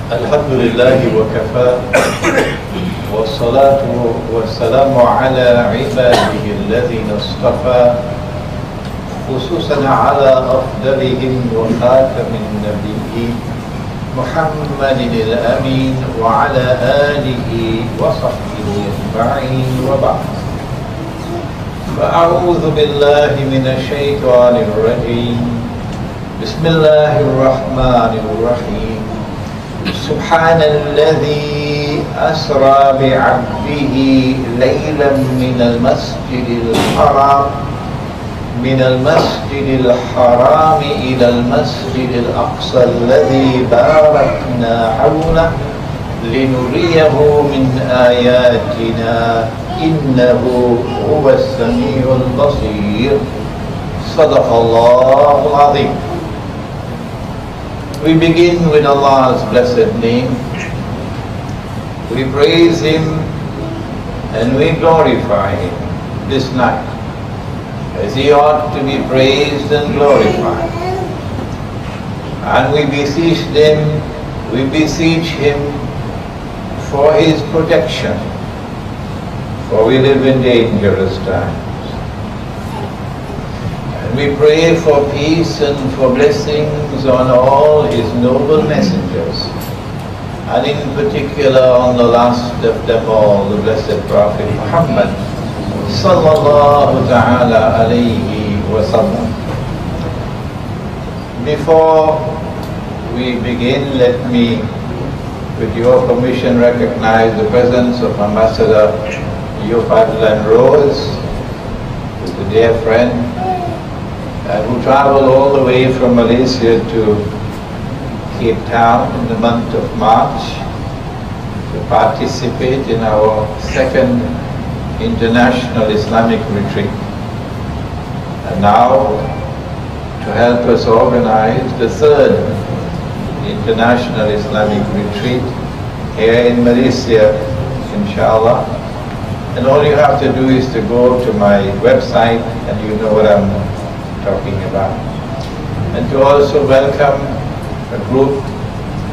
الحمد لله وكفى والصلاة والسلام على عباده الذين اصطفى خصوصا على أفضلهم وخاتم النبيين محمد الأمين وعلى آله وصحبه أجمعين وبعد فأعوذ بالله من الشيطان الرجيم بسم الله الرحمن الرحيم سبحان الذي أسرى بعبده ليلا من المسجد الحرام إلى المسجد الأقصى الذي باركنا حوله لنريه من آياتنا إنه هو السميع البصير صدق الله العظيم. We begin with Allah's blessed name. We praise Him and we glorify Him this night as He ought to be praised and glorified. And we beseech Him for His protection, for we live in dangerous times. We pray for peace and for blessings on all His noble messengers, and in particular on the last of them all, the blessed Prophet Muhammad sallallahu ta'ala alayhi wa sallam. Before we begin, let me, with your permission, recognize the presence of Ambassador Yofadlan Rose, who's a dear friend, who traveled all the way from Malaysia to Cape Town in the month of March to participate in our second International Islamic Retreat, and now to help us organize the third International Islamic Retreat here in Malaysia, inshallah. And all you have to do is to go to my website and you know what I'm talking about. And to also welcome a group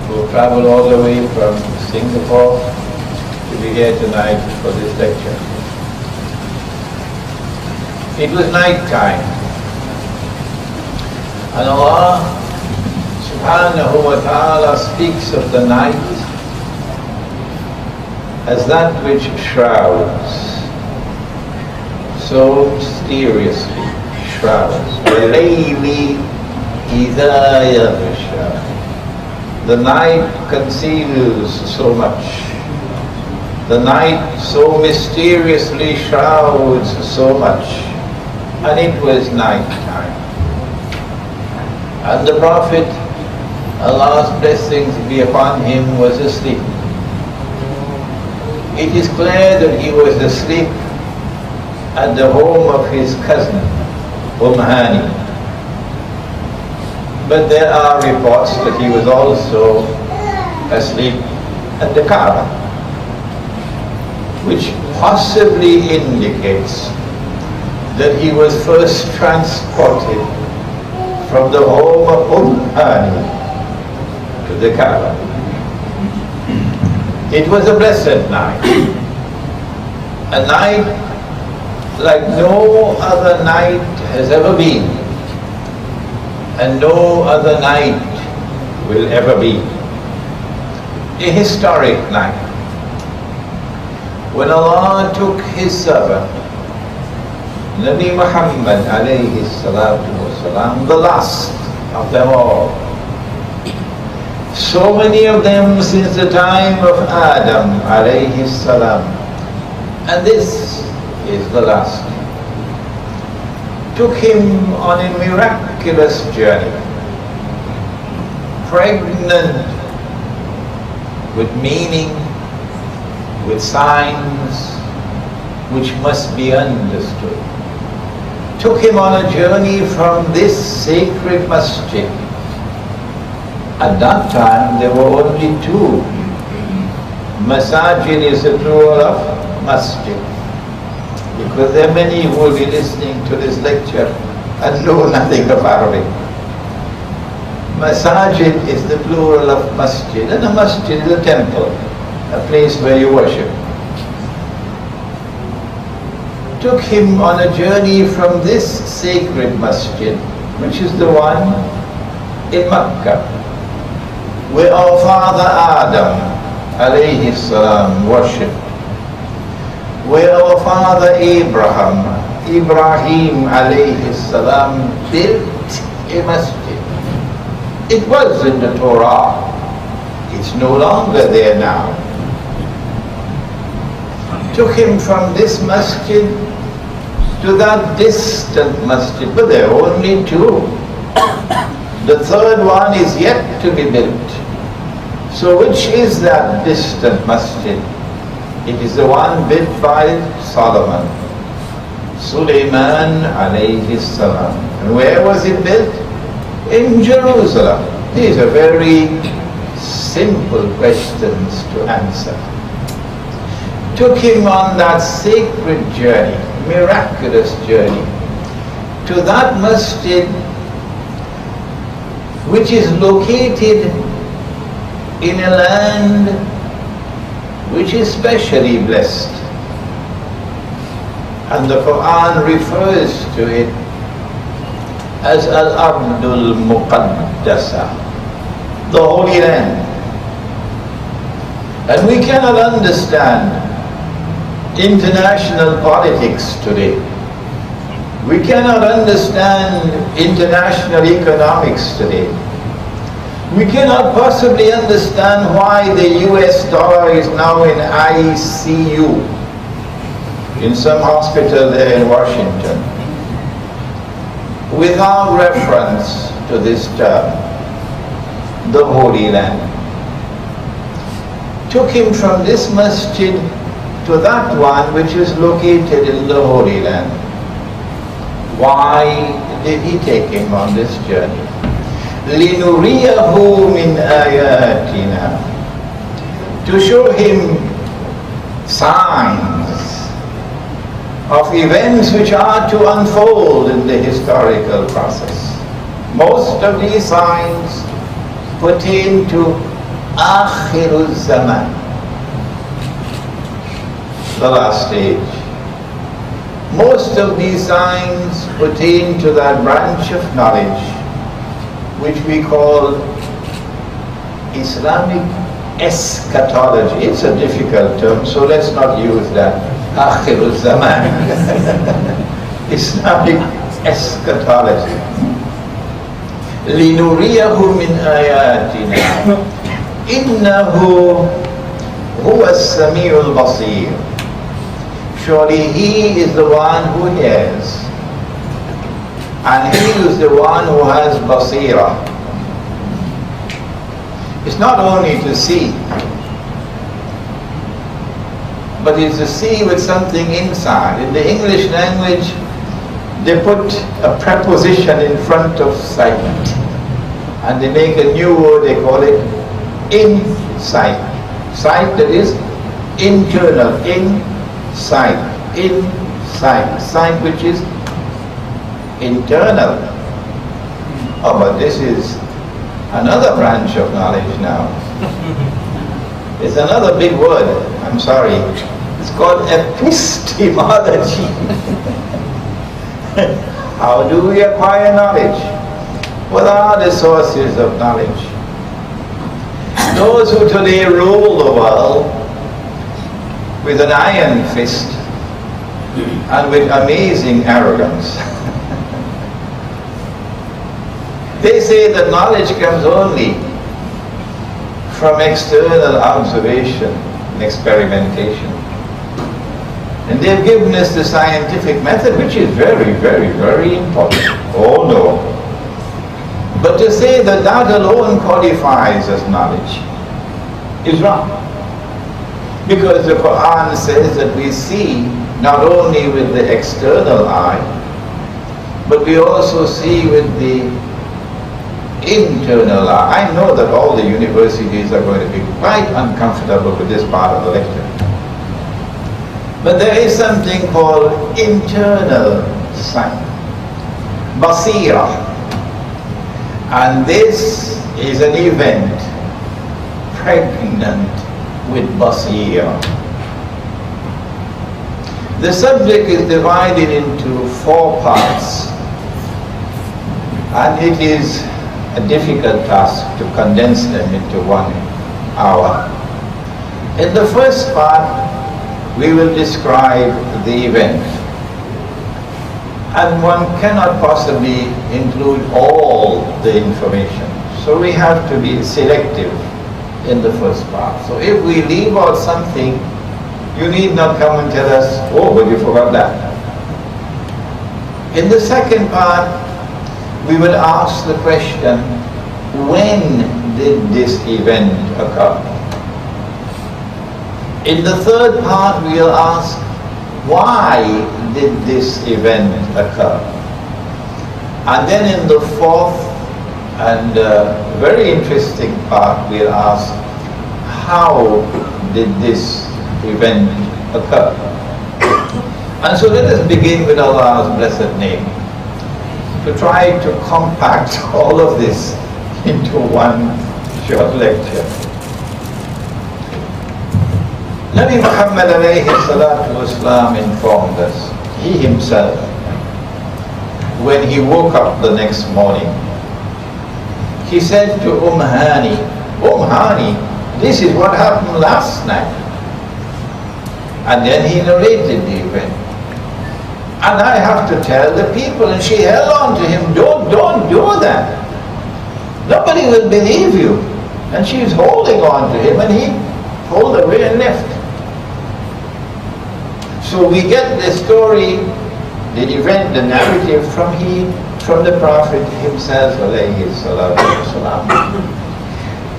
who traveled all the way from Singapore to be here tonight for this lecture. It was night time, and Allah subhanahu wa ta'ala speaks of the night as that which shrouds, so mysteriously shrouds. The night conceals so much. The night so mysteriously shrouds so much. And it was night time. And the Prophet, Allah's blessings be upon him, was asleep. It is clear that he was asleep at the home of his cousin, Hani. But there are reports that he was also asleep at the Kaaba, which possibly indicates that he was first transported from the home of Hani to the Kaaba. It was a blessed night, a night like no other night has ever been, and no other night will ever be. A historic night, when Allah took His servant, Nabi Muhammad alayhi salatu wasalam, the last of them all. So many of them since the time of Adam alayhi salam, and this is the last. Took him on a miraculous journey, pregnant with meaning, with signs which must be understood. Took him on a journey from this sacred masjid. At that time there were only two. Masajid is a plural of masjid, because there are many who will be listening to this lecture and know nothing of Arabic. Masajid is the plural of masjid, and a masjid is a temple, a place where you worship. Took him on a journey from this sacred masjid, which is the one in Makkah, where our father Adam alayhi salam worshipped, where our father Ibrahim alayhi salam built a masjid. It was in the Torah. It's no longer there now. Took him from this masjid to that distant masjid, but there are only two. The third one is yet to be built. So which is that distant masjid? It is the one built by Solomon, Sulaiman alayhi salam. And where was it built? In Jerusalem. These are very simple questions to answer. Took him on that sacred journey, miraculous journey, to that masjid which is located in a land which is specially blessed. And the Quran refers to it as Al-Ardul Muqaddasa, the Holy Land. And we cannot understand international politics today. We cannot understand international economics today. We cannot possibly understand why the US dollar is now in ICU in some hospital there in Washington, without reference to this term, the Holy Land. Took him from this masjid to that one which is located in the Holy Land. Why did he take him on this journey? لِنُرِيَهُ مِنْ آيَاتِنَا, to show him signs of events which are to unfold in the historical process. Most of these signs pertain to Akhirul Zaman, the last stage. Most of these signs pertain to that branch of knowledge which we call Islamic eschatology. It's a difficult term, so let's not use that. Akhirul Zaman. Islamic eschatology. لِنُرِيَهُ مِنْ آيَاتِنَا إِنَّهُ هُوَ السَّمِيعُ الْبَصِيرُ. Surely he is the one who hears, and he is the one who has basira. It's not only to see, but it's to see with something inside. In the English language, they put a preposition in front of sight, and they make a new word, they call it insight. Sight, that is internal, insight, sight which is internal. Oh, but this is another branch of knowledge now. It's another big word, I'm sorry. It's called epistemology. How do we acquire knowledge? What are the sources of knowledge? Those who today rule the world with an iron fist and with amazing arrogance. They say that knowledge comes only from external observation and experimentation. And they've given us the scientific method, which is very, very, very important. Oh no. But to say that that alone qualifies as knowledge is wrong. Because the Quran says that we see not only with the external eye, but we also see with the internal eye. I know that all the universities are going to be quite uncomfortable with this part of the lecture. But there is something called internal sight, basira. And this is an event pregnant with basira. The subject is divided into 4 parts, and it is a difficult task to condense them into 1 hour. In the first part, we will describe the event. And one cannot possibly include all the information. So we have to be selective in the first part. So if we leave out something, you need not come and tell us, oh, but you forgot that. In the second part, we will ask the question, when did this event occur? In the third part, we'll ask, why did this event occur? And then in the fourth and very interesting part, we'll ask, how did this event occur? And so let us begin with Allah's blessed name, to try to compact all of this into 1 short lecture. Nabi Muhammad alayhi salatu wasalam informed us, he himself, when he woke up the next morning, he said to Hani, Hani, this is what happened last night. And then he narrated the event. And I have to tell the people, and she held on to him, don't do that. Nobody will believe you. And she was holding on to him, and he pulled away and left. So we get the story, the event, the narrative from the Prophet himself, alayhi salatu wasalam,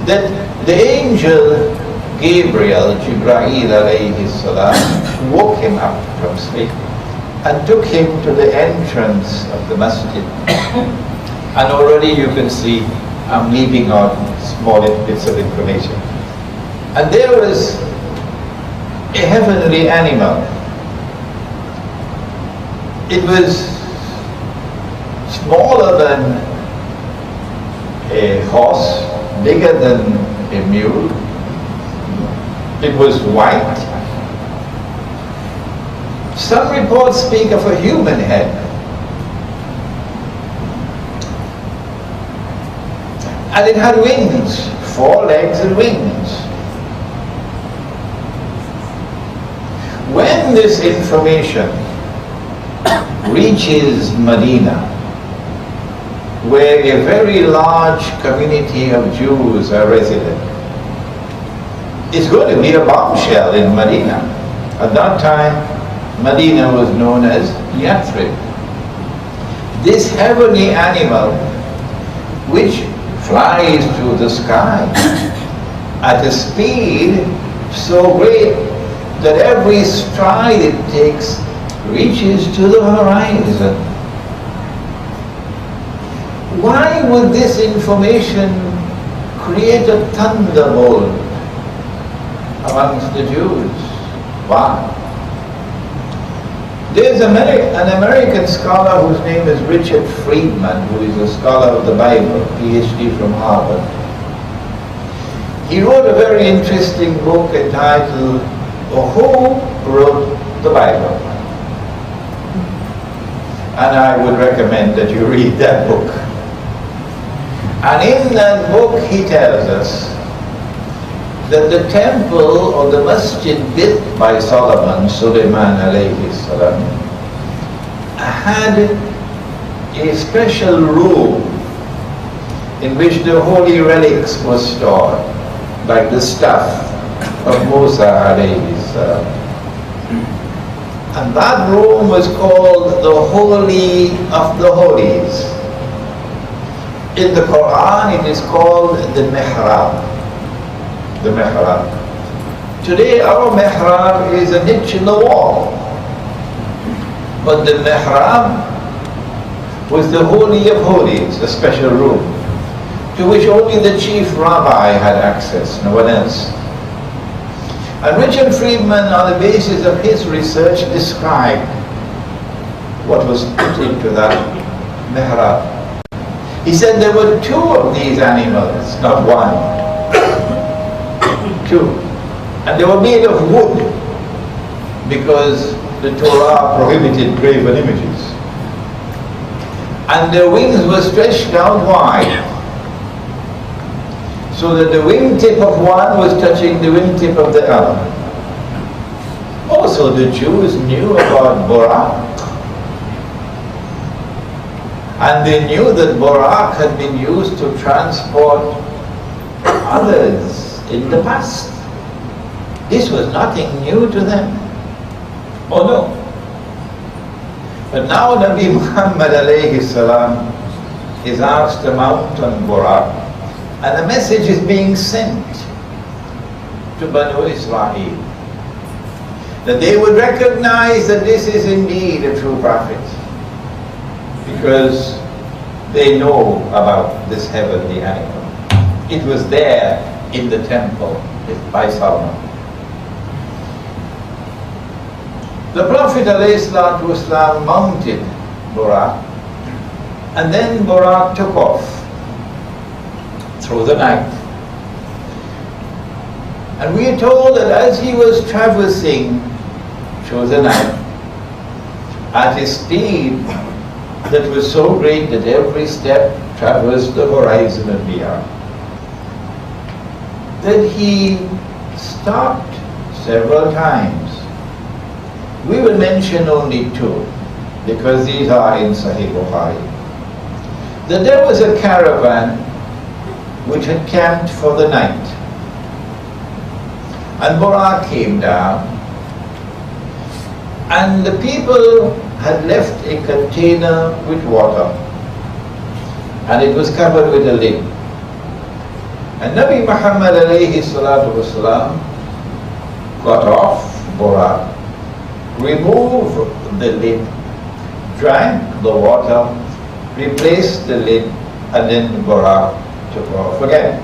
that the angel Gabriel, Jibreel alayhi salam, woke him up from sleep and took him to the entrance of the masjid. And already you can see I'm leaving out small bits of information. And there was a heavenly animal. It was smaller than a horse, bigger than a mule. It was white. Some reports speak of a human head. And it had wings, 4 legs and wings. When this information reaches Medina, where a very large community of Jews are resident, it's going to be a bombshell in Medina. At that time, Medina was known as Yathrib. This heavenly animal, which flies through the sky at a speed so great that every stride it takes reaches to the horizon. Why would this information create a thunderbolt amongst the Jews? Why? There's an American scholar whose name is Richard Friedman, who is a scholar of the Bible, PhD from Harvard. He wrote a very interesting book entitled, Who Wrote the Bible? And I would recommend that you read that book. And in that book he tells us that the temple or the masjid built by Solomon, Sulaiman alayhi salam, had a special room in which the holy relics were stored, like the staff of Musa alayhi salam. And that room was called the Holy of the Holies. In the Quran it is called the Mihrab. The Mihrab. Today our Mihrab is a niche in the wall. But the Mihrab was the Holy of Holies, a special room, to which only the chief rabbi had access, no one else. And Richard Friedman, on the basis of his research, described what was put into that mihrab. He said there were two of these animals, not one. Two. And they were made of wood, because the Torah prohibited graven images. And their wings were stretched out wide, so that the wingtip of one was touching the wingtip of the other. Also, the Jews knew about Borak, and they knew that Borak had been used to transport others in the past. This was nothing new to them. Oh no. But now Nabi Muhammad alayhi salam is asked to mount on Borak, and the message is being sent to Banu Israel, that they would recognize that this is indeed a true prophet, because they know about this heavenly animal. It was there in the temple by Solomon. The Prophet ﷺ mounted Borak, and then Borak took off through the night. And we are told that as he was traversing through the night, at a speed that was so great that every step traversed the horizon and beyond, that he stopped several times. We will mention only two, because these are in Sahih Bukhari. That there was a caravan which had camped for the night, and Borak came down, and the people had left a container with water, and it was covered with a lid. And Nabi Muhammad alayhi salatu wasalam got off Borak, removed the lid, drank the water, replaced the lid, and then Borak took off again.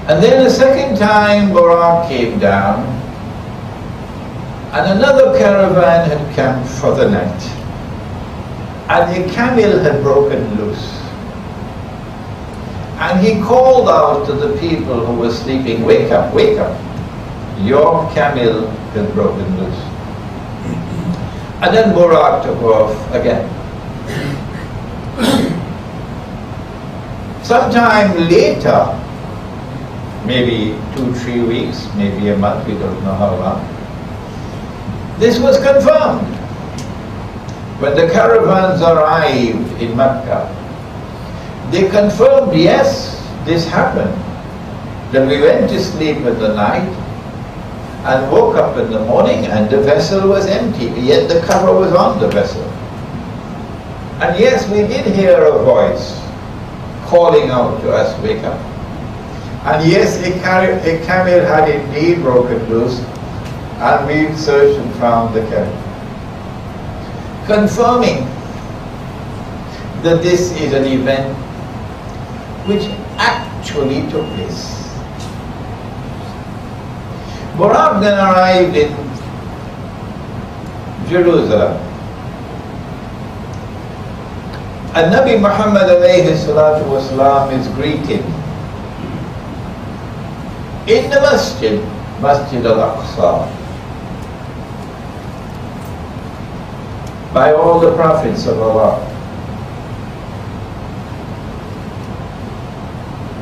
And then a second time Borak came down, and another caravan had camped for the night, and a camel had broken loose. And he called out to the people who were sleeping, "Wake up, wake up. Your camel has broken loose." And then Borak took off again. Sometime later, maybe 2-3 weeks, maybe a month, we don't know how long, this was confirmed. When the caravans arrived in Mecca, they confirmed, yes, this happened. That we went to sleep in the night and woke up in the morning and the vessel was empty, yet the cover was on the vessel. And yes, we did hear a voice calling out to us, "Wake up." And yes, a camel had indeed broken loose, and we searched and found the camel, confirming that this is an event which actually took place. Borak then arrived in Jerusalem, and Nabi Muhammad alayhi salatu wasalam is greeted in the masjid, Masjid al-Aqsa, by all the prophets of Allah.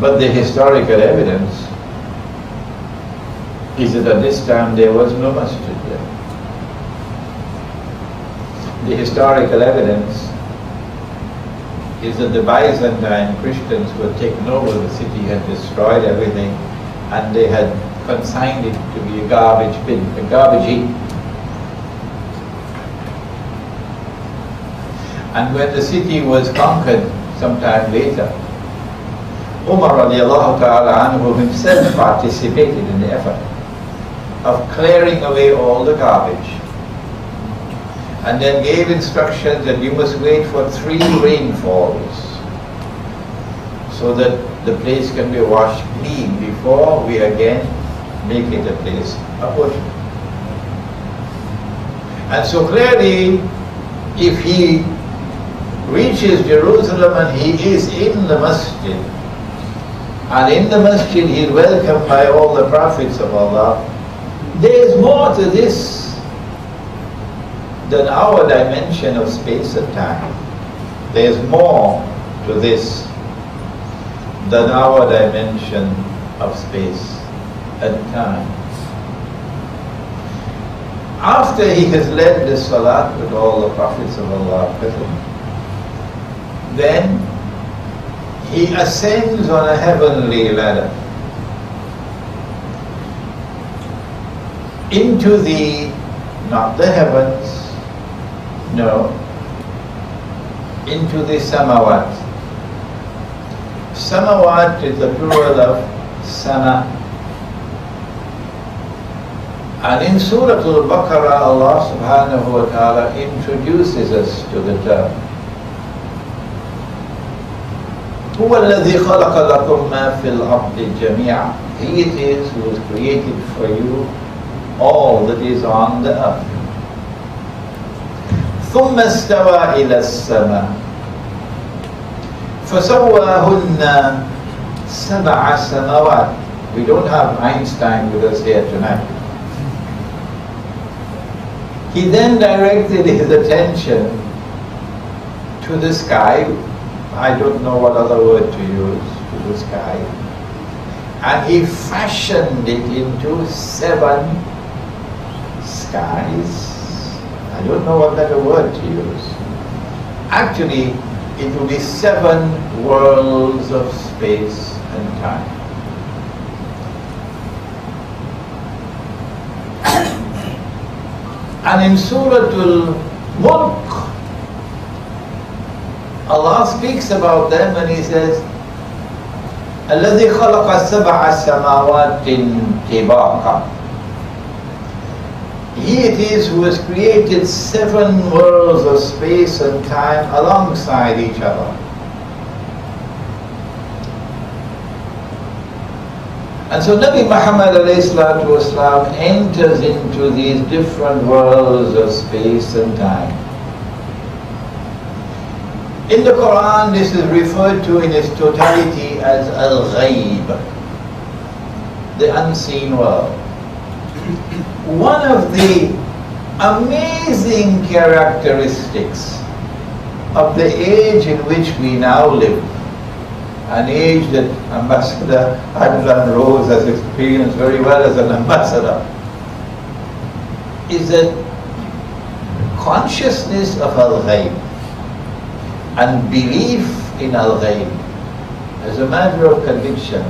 But the historical evidence is that at this time there was no masjid there. The historical evidence is that the Byzantine Christians who had taken over the city had destroyed everything, and they had consigned it to be a garbage bin, a garbage heap. And when the city was conquered sometime later, Umar radiallahu ta'ala anhu himself participated in the effort of clearing away all the garbage, and then gave instructions that you must wait for 3 rainfalls so that the place can be washed clean before we again make it a place of worship. And so clearly, if he reaches Jerusalem and he is in the masjid. And in the masjid he is welcomed by all the prophets of Allah. There is more to this than our dimension of space and time. There is more to this than our dimension of space and time. After he has led the salat with all the prophets of Allah present, then he ascends on a heavenly ladder into the, not the heavens, no, into the samawat. Samawat is the plural of sama. And in Surah Al-Baqarah, Allah subhanahu wa ta'ala introduces us to the term. هو الذي خلق لكم ما في الأرض جميعا. He it is who has created for you all that is on the earth. ثم استوى إلى السماء فسواهن سبع سماوات. We don't have Einstein with us here tonight. He then directed his attention to the sky. I don't know what other word to use, to the sky. And he fashioned it into 7 skies. I don't know what better word to use. Actually, it will be 7 worlds of space and time. And in Surah Al-Mulk, Allah speaks about them and He says, الَّذِي خَلَقَ سَبْعَ سَمَاوَاتٍ طِبَاقًا. He it is who has created 7 worlds of space and time alongside each other. And so Nabi Muhammad ﷺ enters into these different worlds of space and time. In the Quran, this is referred to in its totality as Al-Ghayb, the unseen world. One of the amazing characteristics of the age in which we now live, an age that Ambassador Adlan Rose has experienced very well as an ambassador, is that consciousness of Al-Ghayb and belief in Al-Ghayb as a matter of conviction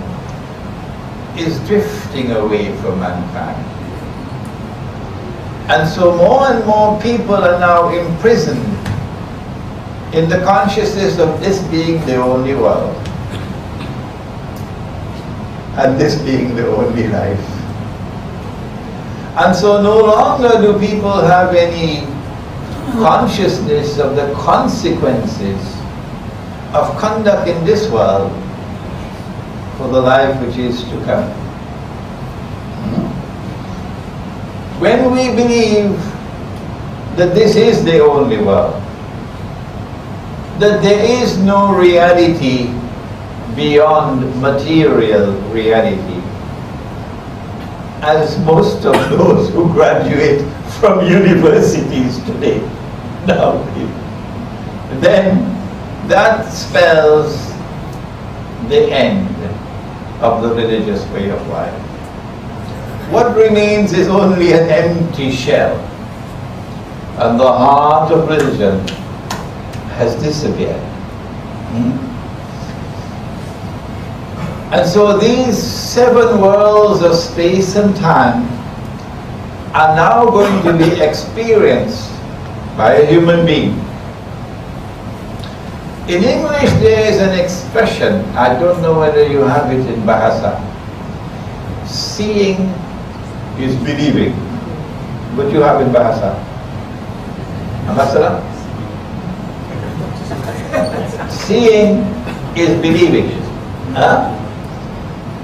is drifting away from mankind. And so more and more people are now imprisoned in the consciousness of this being the only world and this being the only life. And so no longer do people have any consciousness of the consequences of conduct in this world for the life which is to come. When we believe that this is the only world, that there is no reality beyond material reality, as most of those who graduate from universities today now believe, then that spells the end of the religious way of life. What remains is only an empty shell, and the heart of religion has disappeared. And so these 7 worlds of space and time are now going to be experienced by a human being. In English there is an expression, I don't know whether you have it in Bahasa. Seeing is believing. What you have in Bahasa? Ambassador? Seeing is believing. Huh?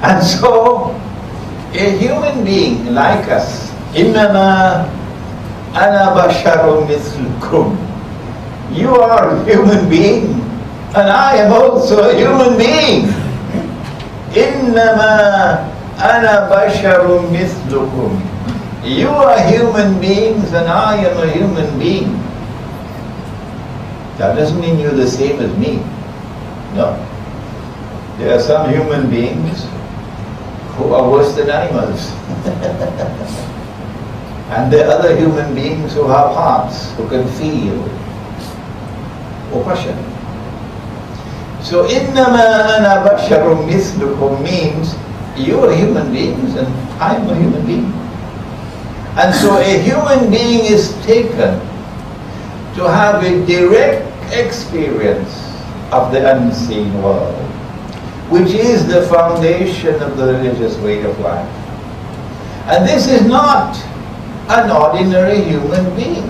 And so, a human being like us, إِنَّمَا أَنَا بَشَرٌ مِثْلُكُمْ, You are a human being, and I am also a human being. إِنَّمَا أَنَا بَشَرٌ مِثْلُكُمْ. You are human beings, and I am a human being. That doesn't mean you're the same as me. No. There are some human beings who are worse than animals. And there are other human beings who have hearts, who can feel oppression. So, إِنَّمَا أَنَا بَشَرٌ مِثْلُكُمْ means you are human beings and I am a human being. And so a human being is taken to have a direct experience of the unseen world, which is the foundation of the religious way of life. And this is not an ordinary human being.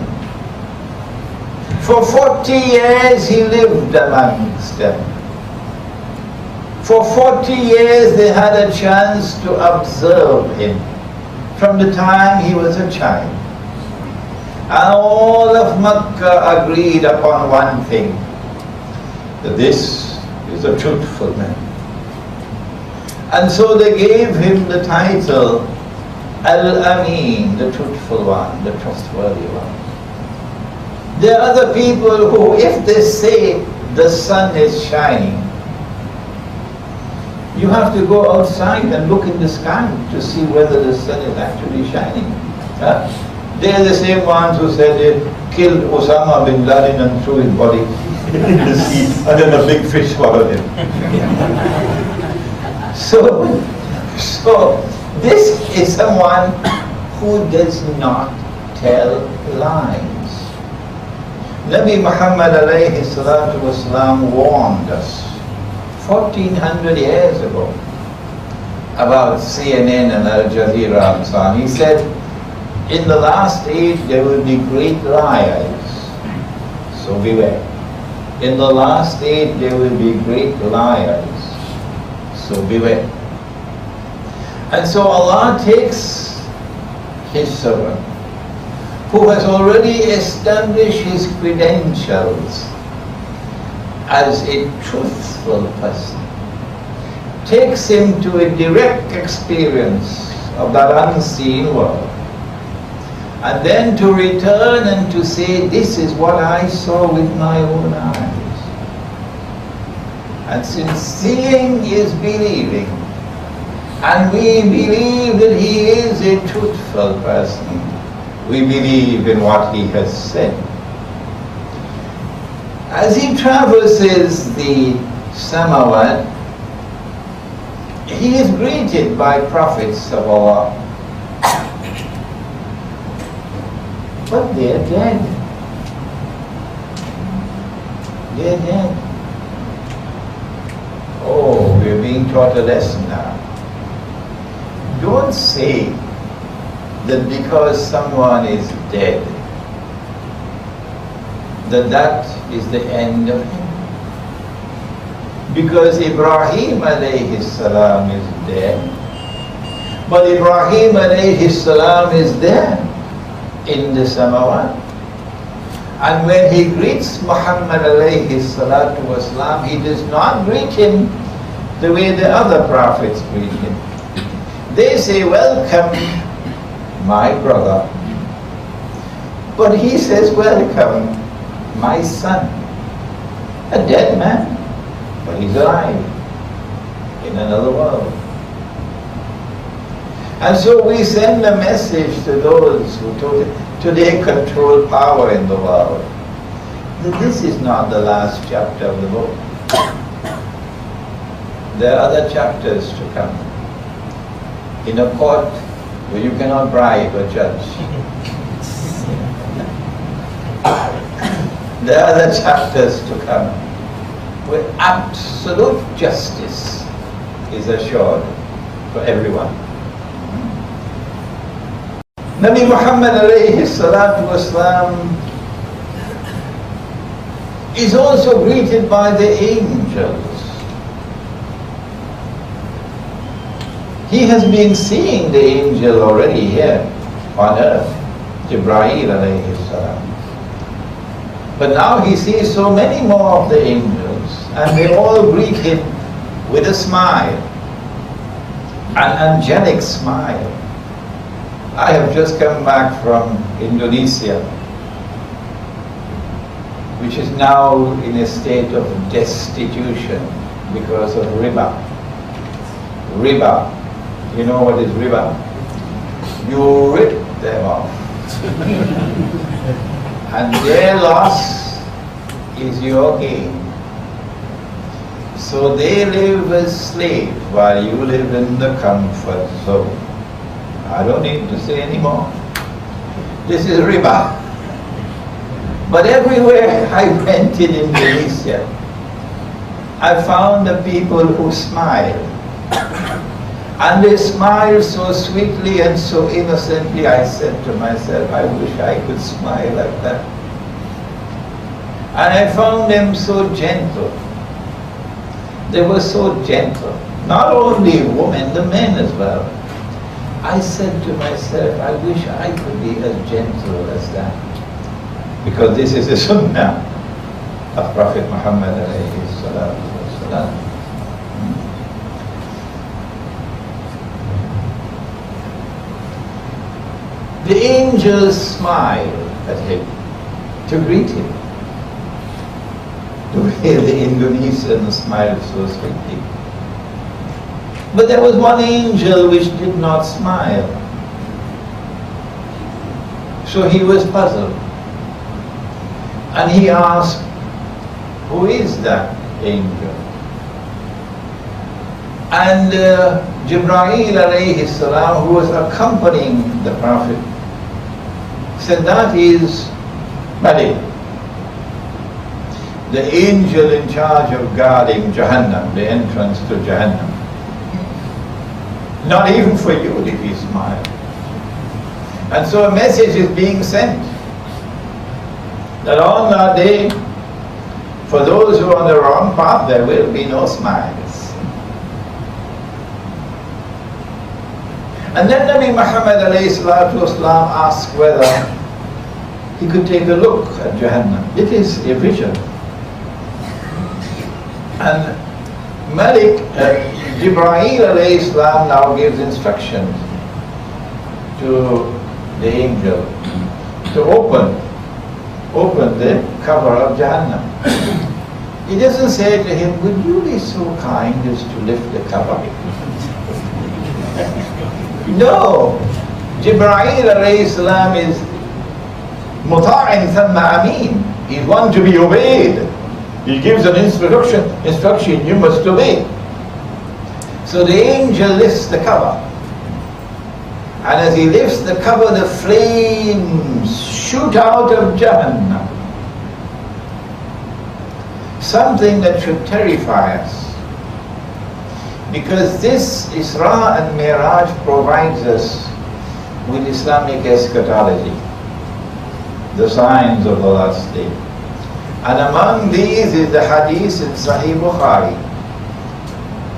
For 40 years he lived amongst them. For 40 years they had a chance to observe him from the time he was a child. And all of Makkah agreed upon one thing, that this is a truthful man. And so they gave him the title Al-Amin, the truthful one, the trustworthy one. There are other people who, if they say the sun is shining, you have to go outside and look in the sky to see whether the sun is actually shining. Huh? They are the same ones who said they killed Osama bin Laden and threw his body in the sea, and then a big fish swallowed him. So this is someone who does not tell lies. Nabi Muhammad alayhi salatu wasalam warned us 1400 years ago about CNN and Al Jazeera and so on. He said, in the last age there will be great liars, so beware. In the last age there will be great liars, so beware. And so Allah takes His servant, who has already established his credentials as a truthful person, takes him to a direct experience of that unseen world, and then to return and to say, this is what I saw with my own eyes. And since seeing is believing, and we believe that he is a truthful person, we believe in what he has said. As he traverses the Samawat, he is greeted by prophets of Allah. But they are dead. They are dead. Oh, we are being taught a lesson now. Don't say that because someone is dead, that is the end of him. Because Ibrahim alayhi salam is dead, but Ibrahim alayhi salam is there in the Samawat. And when he greets Muhammad alayhi salatu wasalam, he does not greet him the way the other prophets greet him. They say, welcome, my brother. But he says, welcome, my son. A dead man, but he's alive in another world. And so we send a message to those who today control power in the world, that this is not the last chapter of the book. There are other chapters to come. In a court where you cannot bribe a judge. There are other chapters to come where absolute justice is assured for everyone. Nabi Muhammad alayhi salatu wasalam is also greeted by the angels. He has been seeing the angel already here on earth, Jibreel alayhi salam. But now he sees so many more of the angels, and they all greet him with a smile, an angelic smile. I have just come back from Indonesia, which is now in a state of destitution because of riba. Riba. You know what is riba? You rip them off. And their loss is your gain. So they live as slaves while you live in the comfort zone. I don't need to say any more. This is riba. But everywhere I went in Indonesia, I found the people who smile. And they smile so sweetly and so innocently. I said to myself, I wish I could smile like that. And I found them so gentle. They were so gentle. Not only women, the men as well. I said to myself, I wish I could be as gentle as that. Because this is the sunnah of Prophet Muhammad alayhi salatu wasalam. The angels smile at him to greet him. The way the Indonesians smiled so sweetly. But there was one angel which did not smile. So he was puzzled. And he asked, who is that angel? And Jibreel alayhi salam, who was accompanying the Prophet, said, that is Malik, the angel in charge of guarding Jahannam, the entrance to Jahannam. Not even for you did he smile. And so a message is being sent that on that day, for those who are on the wrong path, there will be no smiles. And then Nabi Muhammad alayhi salatu wasalam asked whether he could take a look at Jahannam. It is a vision. And Malik, Jibreel alayhi salam now gives instructions to the angel to open the cover of Jahannam. He doesn't say to him, would you be so kind as to lift the cover? No. Jibreel alayhi salam is muta'in thumma ameen. He's one to be obeyed. He gives an instruction, you must obey. So the angel lifts the cover. And as he lifts the cover, the flames shoot out of Jahannam. Something that should terrify us. Because this Isra and Miraj provides us with Islamic eschatology, the signs of the last day. And among these is the hadith in Sahih Bukhari,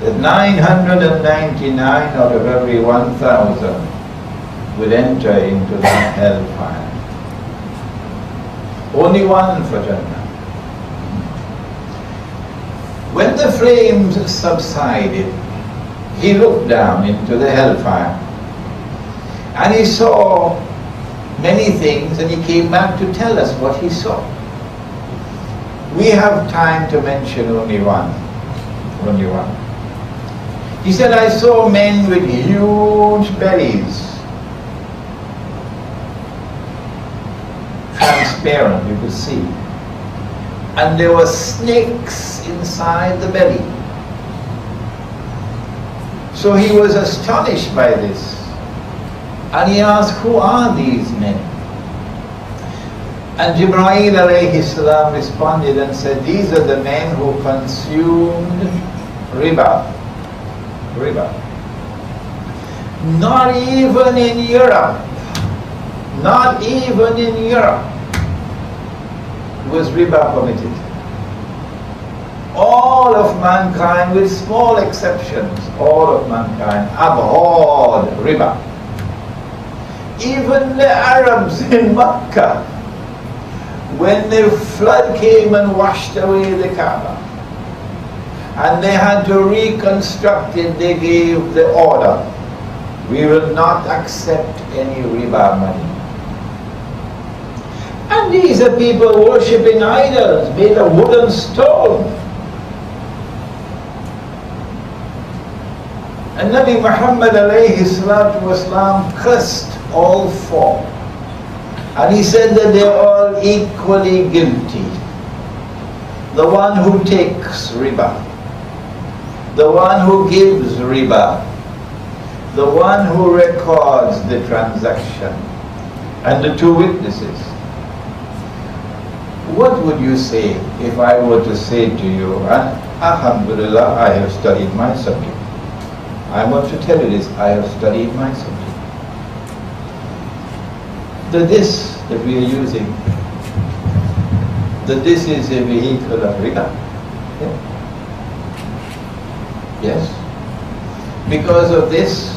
that 999 out of every 1,000 would enter into the hellfire. Only one for Jannah. When the flames subsided, he looked down into the hellfire and he saw many things, and he came back to tell us what he saw. We have time to mention only one. Only one. He said, I saw men with huge bellies, transparent, you could see. And there were snakes inside the belly. So he was astonished by this. And he asked, who are these men? And Jibreel alayhi salam responded and said, these are the men who consumed riba. Riba. Not even in Europe, not even in Europe was riba permitted. All of mankind, with small exceptions, all of mankind abhorred riba. Even the Arabs in Makkah When the flood came and washed away the Kaaba, and they had to reconstruct it, they gave the order, we will not accept any riba money. And these are people worshipping idols made of wood and stone. And Nabi Muhammad alayhi salatu wasalam cursed all four. And he said that they are all equally guilty. The one who takes riba, the one who gives riba, the one who records the transaction, and the two witnesses. What would you say if I were to say to you, and alhamdulillah, I have studied my subject. I want to tell you this, I have studied my subject. The this that we are using, the this is a vehicle of riba. Yeah. Yes. Because of this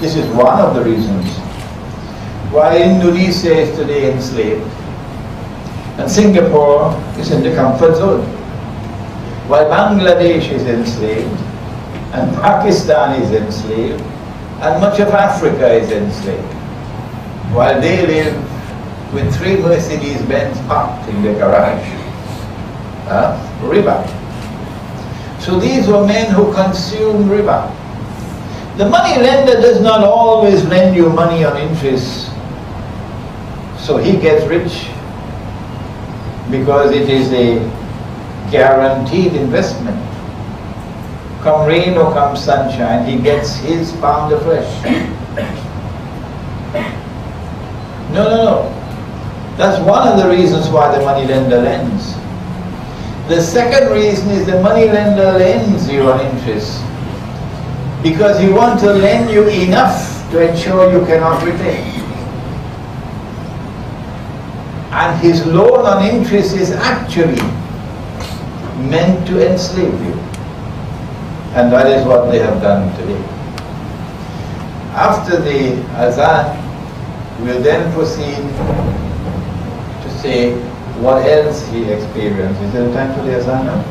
is one of the reasons why Indonesia is today enslaved and Singapore is in the comfort zone, while Bangladesh is enslaved and Pakistan is enslaved and much of Africa is enslaved, while they live with 3 Mercedes-Benz parked in the garage. Riba. So these were men who consumed riba. The money lender does not always lend you money on interest, so he gets rich because it is a guaranteed investment. Come rain or come sunshine, he gets his pound of flesh. No. That's one of the reasons why the money lender lends. The second reason is the money lender lends you on interest because he wants to lend you enough to ensure you cannot repay. And his loan on interest is actually meant to enslave you. And that is what they have done today. After the azan, we'll then proceed to say what else he experienced. Is there time for the azan now?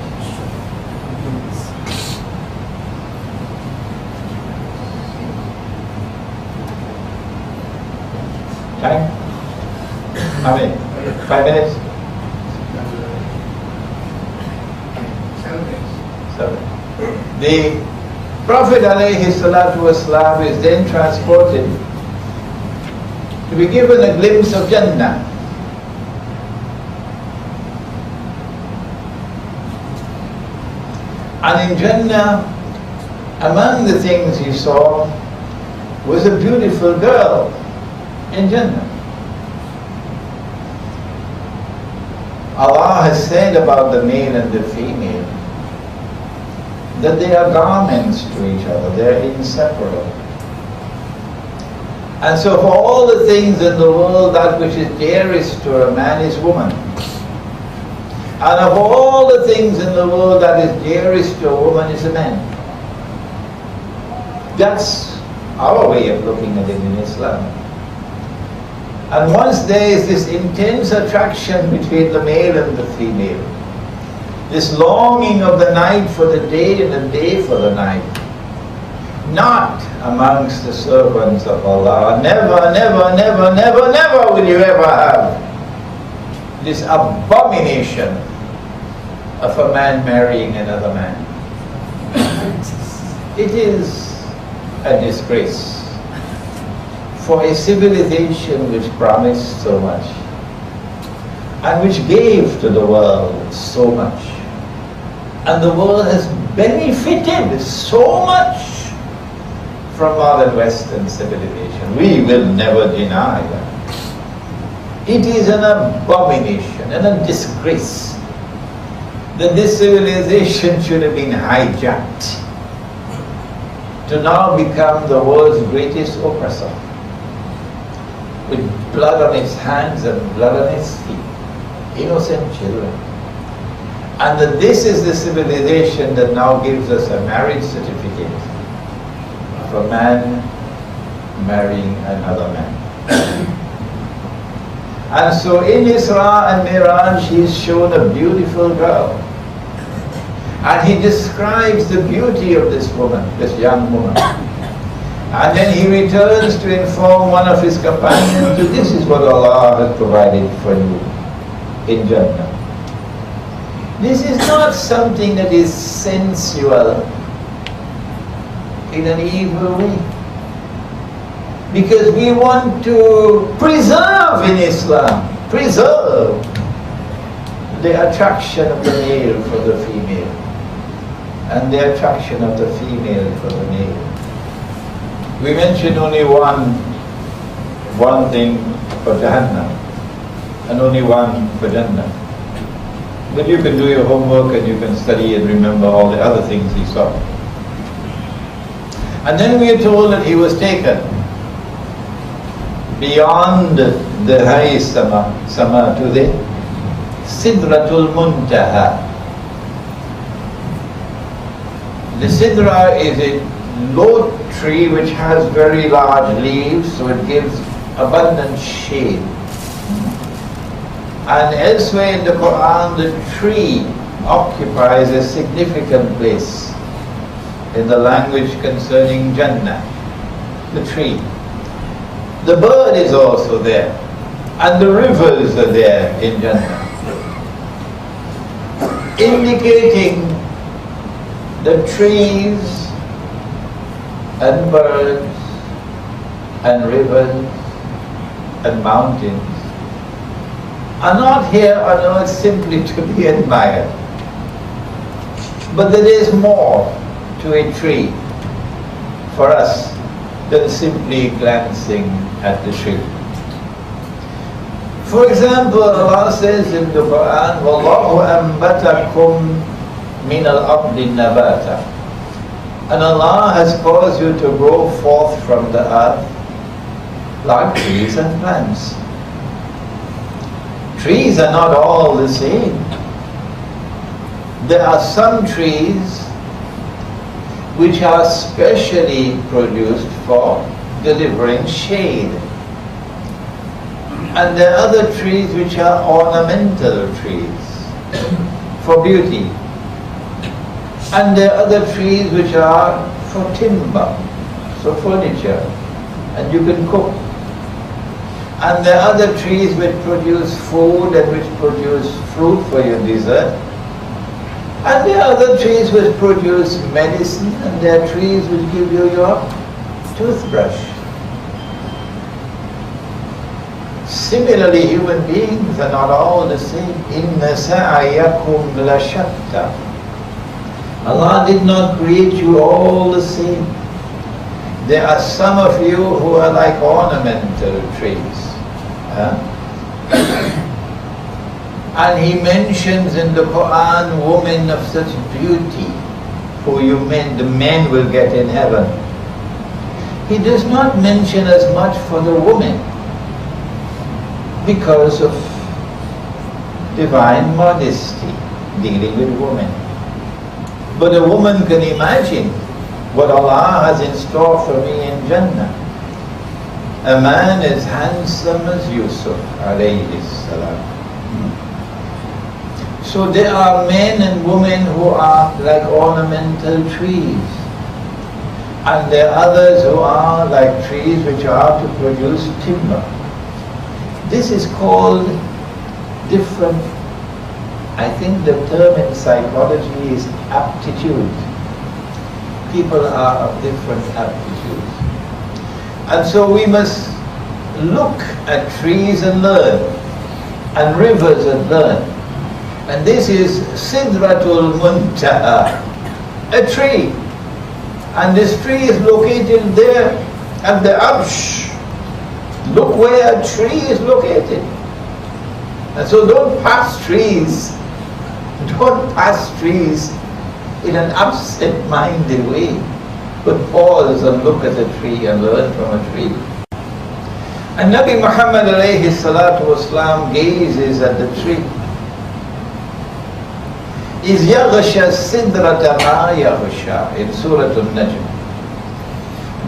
Time? How many? 5 minutes? 7. The Prophet alayhi salatu wasalam is then transported to be given a glimpse of Jannah. And in Jannah, among the things he saw was a beautiful girl in Jannah. Allah has said about the male and the female that they are garments to each other, they are inseparable. And so for all the things in the world, that which is dearest to a man is woman. And of all the things in the world that is dearest to a woman is a man. That's our way of looking at it in Islam. And once there is this intense attraction between the male and the female, this longing of the night for the day and the day for the night, not amongst the servants of Allah. Never, never, never, never, never will you ever have this abomination of a man marrying another man. It is a disgrace for a civilization which promised so much and which gave to the world so much. And the world has benefited so much from modern Western civilization. We will never deny that. It is an abomination and a disgrace that this civilization should have been hijacked to now become the world's greatest oppressor, with blood on its hands and blood on its feet, innocent children. And that this is the civilization that now gives us a marriage certificate of a man marrying another man. And so in Isra and Miraj, he is shown a beautiful girl. And he describes the beauty of this woman, this young woman. And then he returns to inform one of his companions that this is what Allah has provided for you in Jannah. This is not something that is sensual in an evil way. Because we want to preserve in Islam, preserve the attraction of the male for the female and the attraction of the female for the male. We mentioned only one thing for Jahannam and only one for Jannah. But you can do your homework and you can study and remember all the other things he saw. And then we are told that he was taken beyond the high sama to the Sidratul Muntaha. The Sidra is a low tree which has very large leaves, so it gives abundant shade. And elsewhere in the Quran, the tree occupies a significant place in the language concerning Jannah, the tree. The bird is also there, and the rivers are there in Jannah, indicating the trees and birds and rivers and mountains are not here on earth simply to be admired, but there is more to a tree for us than simply glancing at the tree. For example, Allah says in the Quran, وَاللَّهُ أَنْبَتَكُمْ مِنَ الْأَرْضِ نَبَاتًا. And Allah has caused you to grow forth from the earth like trees and plants. Trees are not all the same. There are some trees which are specially produced for delivering shade. And there are other trees which are ornamental trees for beauty. And there are other trees which are for timber, so furniture, and you can cook. And there are other trees which produce food and which produce fruit for your dessert. And there are other trees which produce medicine, and there are trees which give you your toothbrush. Similarly, human beings are not all the same. Inna sa'ayakum lashatta. Allah did not create you all the same. There are some of you who are like ornamental trees. And He mentions in the Quran women of such beauty who the men will get in heaven. He does not mention as much for the women because of divine modesty dealing with women. But a woman can imagine what Allah has in store for me in Jannah. A man as handsome as Yusuf alayhi salam. So there are men and women who are like ornamental trees. And there are others who are like trees which are to produce timber. This is called different. I think the term in psychology is aptitude. People are of different aptitudes. And so we must look at trees and learn, and rivers and learn. And this is Sidratul Muntaha, a tree. And this tree is located there at the Arsh. Look where a tree is located. And so don't pass trees. Don't pass trees in an absent-minded way, but pause and look at a tree and learn from a tree. And Nabi Muhammad alayhi salatu wasalam gazes at the tree. Is yaghsha sidrata ma yaghsha in Surah An-Najm.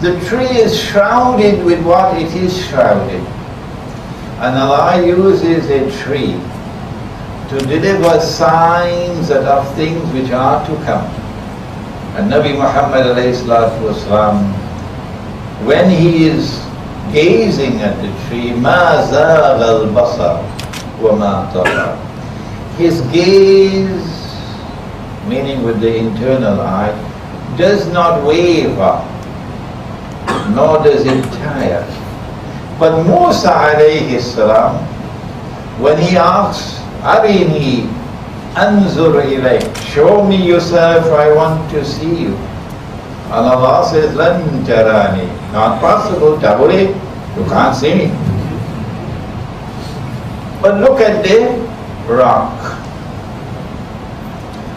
The tree is shrouded with what it is shrouded. And Allah uses a tree to deliver signs that of things which are to come. And Nabi Muhammad ﷺ, when he is gazing at the tree, مَا زَاغَ الْبَصَرُ وَمَا طَغَى, his gaze, meaning with the internal eye, does not waver, nor does it tire. But Musa alayhi salam, when he asks, Arini anzur ilayk, show me yourself, I want to see you. And Allah says, Lan tarani, not possible, tabule, you can't see me. But look at the rock.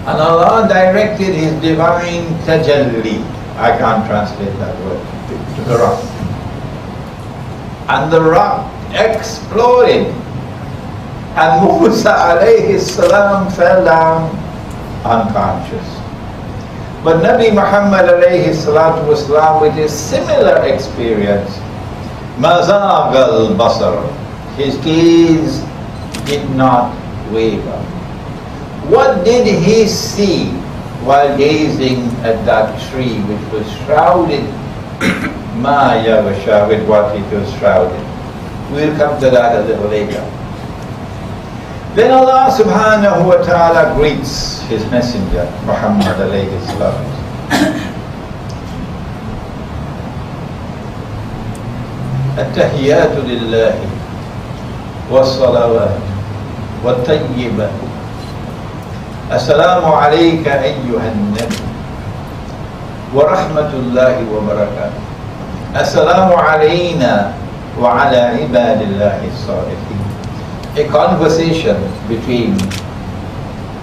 And Allah directed His divine tajalli, I can't translate that word, to the rock. And the rock exploded. And Musa alayhi salam fell down unconscious. But Nabi Muhammad alayhi salatu wasalam, with a similar experience, مَزَاغَ الْبَصَرُ, his gaze did not waver. What did he see while gazing at that tree which was shrouded, ma yaghsha, with what it was shrouded? We'll come to that a little later. Then Allah subhanahu wa ta'ala greets His messenger, Muhammad alayhi salam. التحيات لله والصلوات والطيبات السلام عليك أيها النبي ورحمة الله وبركاته السلام علينا وعلى عباد الله الصالحين. A conversation between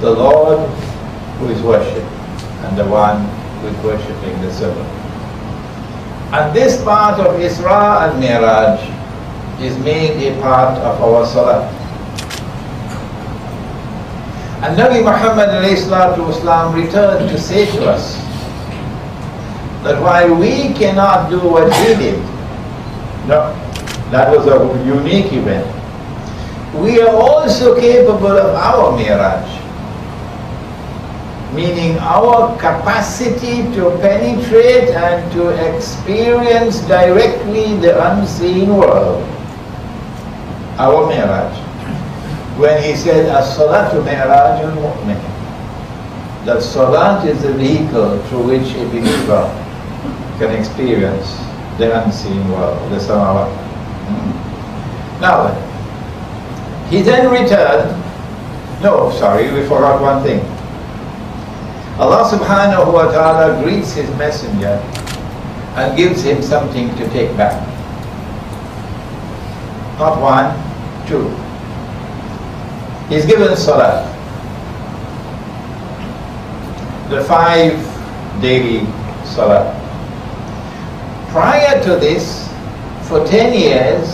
the Lord who is worshipped and the one who is worshipping the servant. And this part of Isra and Miraj is made a part of our Salat. And Nabi Muhammad ﷺ returned to say to us that while we cannot do what he did, no, that was a unique event, we are also capable of our Miraj, meaning our capacity to penetrate and to experience directly the unseen world, our Miraj. When he said, As-salatu mi'rajul mu'min, that salat is the vehicle through which a believer can experience the unseen world, the samawat. Now, he then returned. No, sorry, we forgot one thing. Allah subhanahu wa ta'ala greets His messenger and gives him something to take back. Not one, two. He's given salat. The 5 daily salat. Prior to this, for 10 years,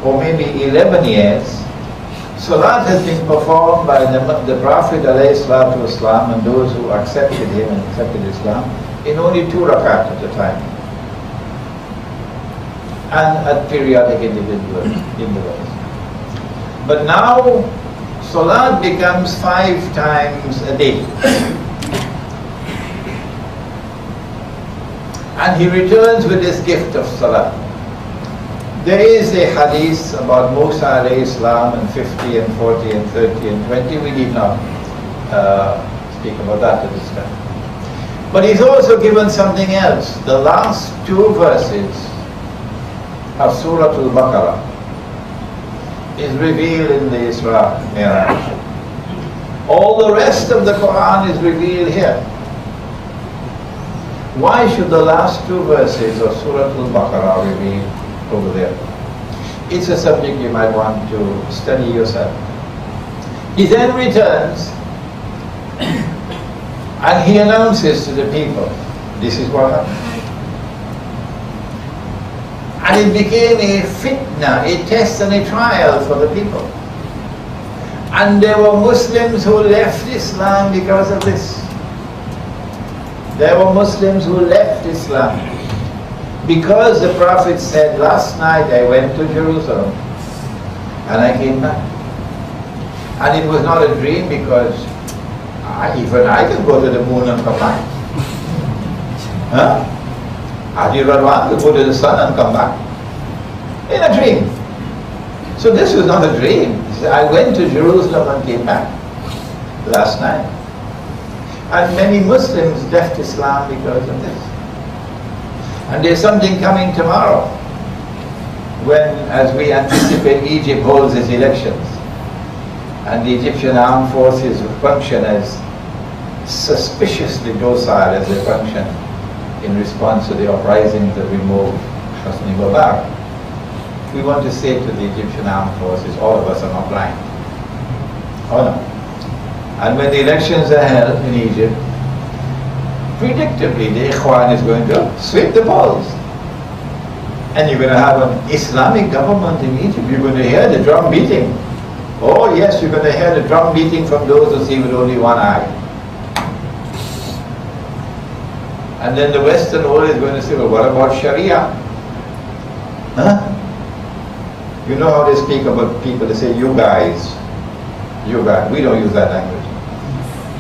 or maybe 11 years, Salat has been performed by the Prophet ﷺ and those who accepted him and accepted Islam in only 2 rakat at a time, and at periodic intervals. But now Salat becomes 5 times a day. And he returns with this gift of Salat. There is a hadith about Musa alayhi salam and 50 and 40 and 30 and 20. We did not speak about that at this time. But he's also given something else. The last 2 verses of Surah Al-Baqarah is revealed in the Isra Miraj. All the rest of the Quran is revealed here. Why should the last 2 verses of Surah Al-Baqarah reveal over there? It's a subject you might want to study yourself. He then returns and he announces to the people, this is what happened. And it became a fitna, a test and a trial for the people. And there were Muslims who left Islam because of this. There were Muslims who left Islam because the Prophet said, last night I went to Jerusalem And I came back. And it was not a dream because even I can go to the moon and come back. Huh? Haji Radwan could go to the sun and come back. In a dream. So this was not a dream. I went to Jerusalem and came back last night. And many Muslims left Islam because of this. And there's something coming tomorrow when, as we anticipate, Egypt holds its elections. And the Egyptian armed forces function as suspiciously docile as they function in response to the uprisings that removed Hosni Mubarak. We want to say to the Egyptian armed forces, all of us are not blind. Oh no. And when the elections are held in Egypt, predictably the Ikhwan is going to sweep the polls. And you're going to have an Islamic government in Egypt. You're going to hear the drum beating. Oh yes, you're going to hear the drum beating from those who see with only one eye. And then the Western world is going to say, well, what about Sharia? Huh? You know how they speak about people, they say, you guys. We don't use that language.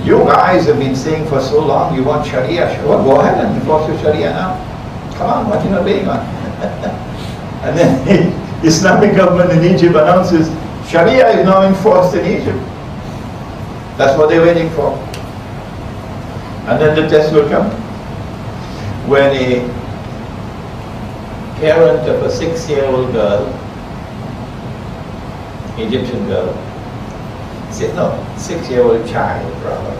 You guys have been saying for so long, you want Sharia. Well, go ahead and enforce your Sharia now. Come on, what are you not waiting on? And then the Islamic government in Egypt announces, Sharia is now enforced in Egypt. That's what they're waiting for. And then the test will come. When a parent of a 6-year-old girl, Egyptian girl, no, 6-year-old child rather,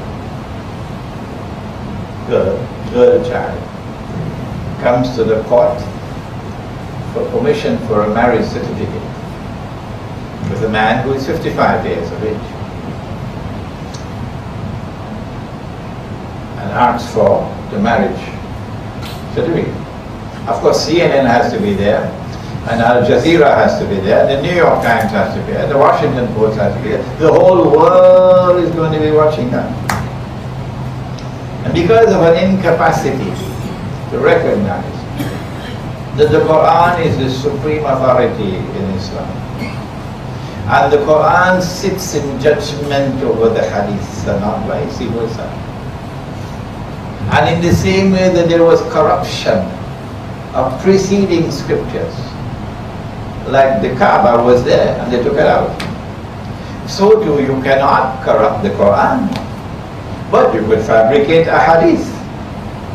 girl child, comes to the court for permission for a marriage certificate with a man who is 55 years of age, and asks for the marriage certificate. Of course, CNN has to be there, and Al Jazeera has to be there, the New York Times has to be there, the Washington Post has to be there. The whole world is going to be watching that. And because of an incapacity to recognize that the Quran is the supreme authority in Islam, and the Quran sits in judgment over the hadiths and not vice versa. And in the same way that there was corruption of preceding scriptures, like the Kaaba was there and they took it out, so too you cannot corrupt the Quran, but you could fabricate a hadith.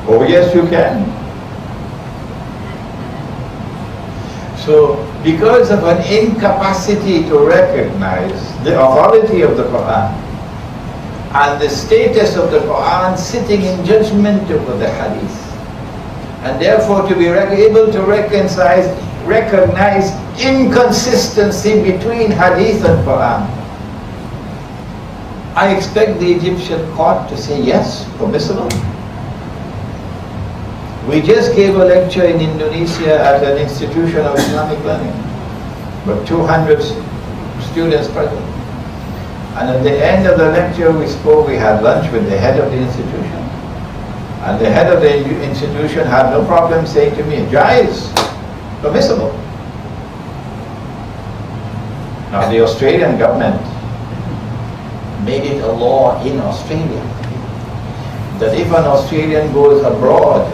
Oh yes, you can. So because of an incapacity to recognize the authority of the Quran and the status of the Quran sitting in judgment over the hadith, and therefore to be able to recognize inconsistency between hadith and Quran, I expect the Egyptian court to say yes, permissible. We just gave a lecture in Indonesia at an institution of Islamic learning, with 200 students present. And at the end of the lecture we had lunch with the head of the institution. And the head of the institution had no problem saying to me, Jais, permissible. Now the Australian government made it a law in Australia that if an Australian goes abroad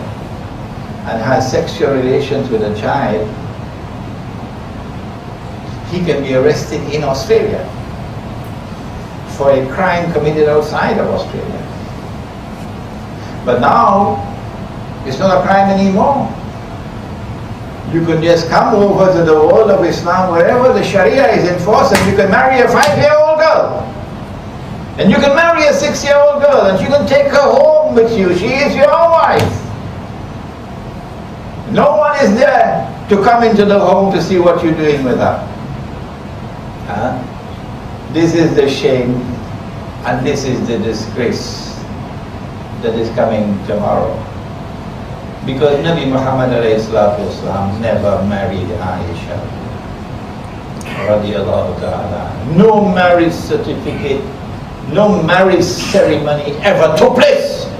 and has sexual relations with a child, he can be arrested in Australia for a crime committed outside of Australia. But now, it's not a crime anymore. You can just come over to the world of Islam, wherever the Sharia is enforced, and you can marry a 5-year-old girl. And you can marry a 6-year-old girl, and you can take her home with you. She is your wife. No one is there to come into the home to see what you're doing with her. This is the shame, and this is the disgrace that is coming tomorrow. Because Nabi Muhammad ﷺ never married Aisha radiallahu ta'ala. No marriage certificate, no marriage ceremony ever took place.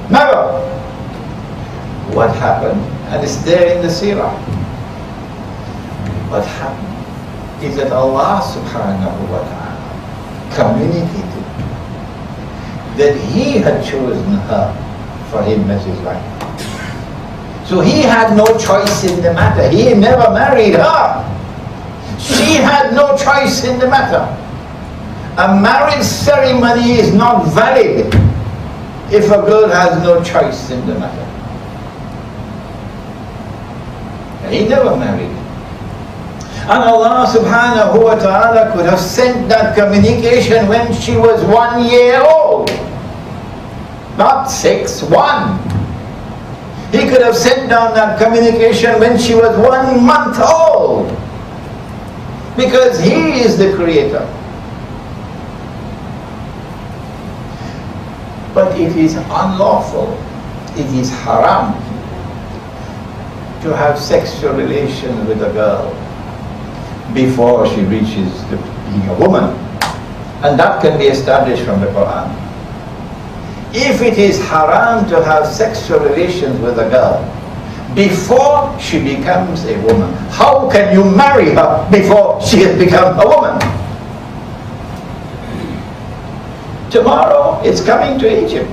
Never. What happened? And it's there in the seerah. What happened? is that Allah subhanahu wa ta'ala communicated that He had chosen her for him as his wife. So he had no choice in the matter. He never married her. She had no choice in the matter. A marriage ceremony is not valid if a girl has no choice in the matter. He never married. And Allah subhanahu wa ta'ala could have sent that communication when she was 1 year old. Not 6, 1. He could have sent down that communication when she was 1 month old. Because He is the Creator. But it is unlawful, it is haram to have sexual relations with a girl before she reaches to being a woman. And that can be established from the Quran. If it is haram to have sexual relations with a girl before she becomes a woman, how can you marry her before she has become a woman? Tomorrow it's coming to Egypt.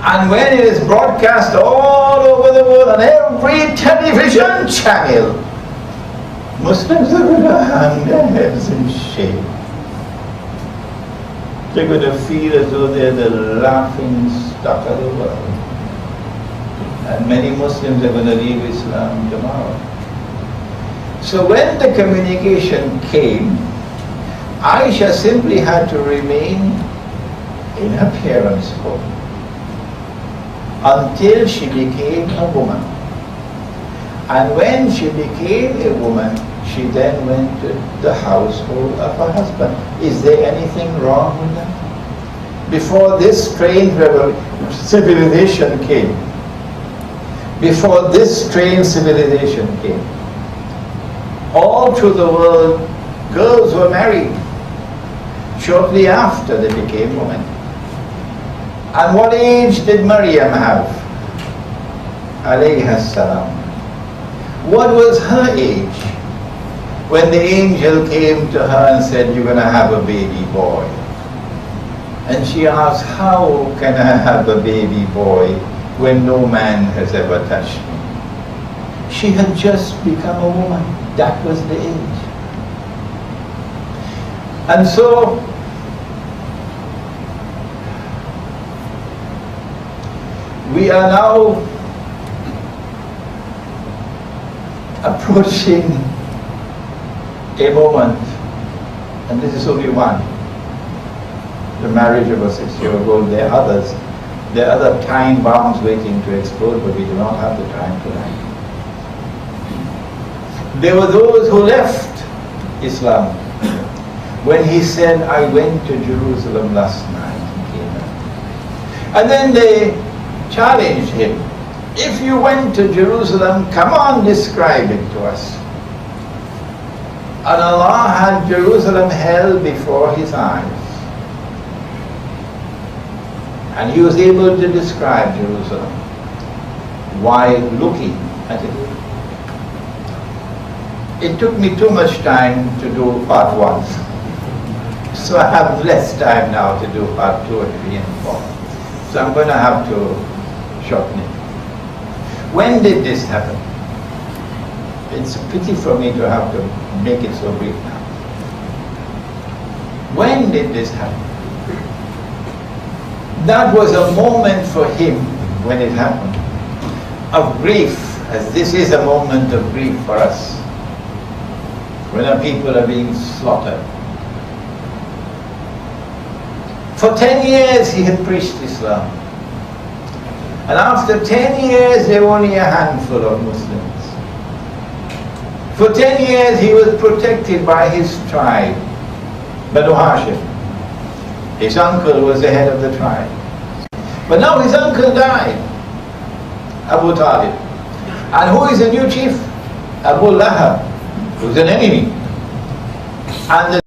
And when it is broadcast all over the world on every television channel, Muslims are going to hang their heads in shame. They're going to feel as though they're the laughing stock of the world. And many Muslims are going to leave Islam tomorrow. So when the communication came, Aisha simply had to remain in her parents' home until she became a woman. And when she became a woman, she then went to the household of her husband. Is there anything wrong with that? Before this strange civilization came, all through the world, girls were married shortly after they became women. And what age did Maryam have? Alayha salam. What was her age when the angel came to her and said, you're going to have a baby boy? And she asked, how can I have a baby boy when no man has ever touched me? She had just become a woman. That was the age. And so, we are now approaching a moment, and this is only one, the marriage of a 6-year-old. There are others. There are other time bombs waiting to explode, but we do not have the time tonight. There were those who left Islam when he said, I went to Jerusalem last night and came back. And then they challenged him. If you went to Jerusalem, come on, describe it to us. And Allah had Jerusalem held before his eyes. And he was able to describe Jerusalem while looking at it. It took me too much time to do part 1. So I have less time now to do part 2 and 3 and 4. So I'm going to have to shorten it. When did this happen? It's a pity for me to have to make it so brief now. When did this happen? That was a moment for him when it happened, of grief, as this is a moment of grief for us, when our people are being slaughtered. For 10 years he had preached Islam. And after 10 years there were only a handful of Muslims. For 10 years he was protected by his tribe, Banu Hashim. His uncle was the head of the tribe. But now his uncle died, Abu Talib. And who is the new chief? Abu Lahab, who's an enemy. And the